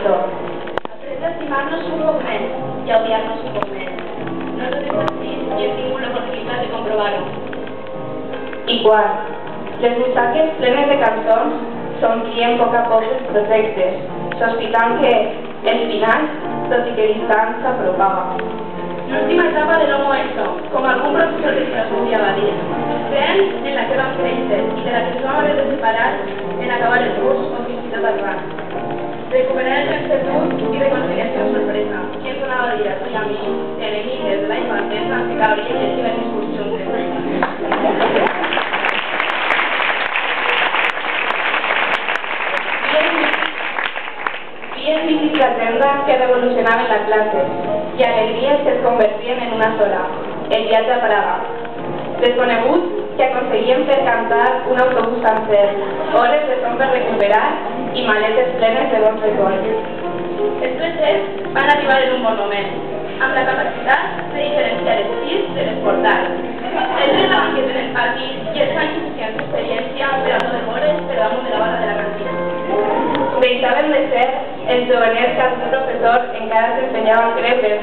momento. Aprende a estimar-nos un poc més i a odiar-nos un poc més. No tot és així i hem tingut l'oportunitat de comprovar-ho. I quart, les butxaques plenes de cançons s'omplien a poc els projectes, sospitant que el final, tot i que distant, s'apropava. L'última etapa de l'homo eso, com algun professor de filosofia va dir, creent en la que vam créixer i de la que ens vam haver de separar en acabar el curs o fins i tot el rang. Recuperar el institut i reconciliació sorpresa. Qui ens anava a dir a tu i a mi, enemigues de la infantesa, que cabria llegir la discussió entre Vies bicis d'agenda que revolucionaven la classe i alegries que es convertien en una sola, el viatge a Praga. Desconeguts que aconseguien fer cantar un autobús sencer, hores de son per recuperar i maletes plenes de bons records. Els tres van arribar en un bon moment, amb la capacitat de diferenciar els tirs de les portades. El dret a banquet en el pati i els anys suficients d'experiència per a poder veure's per damunt de la barra de la cantina. Deixaven de ser els jovenets que algun professor encara s'empenyava a creure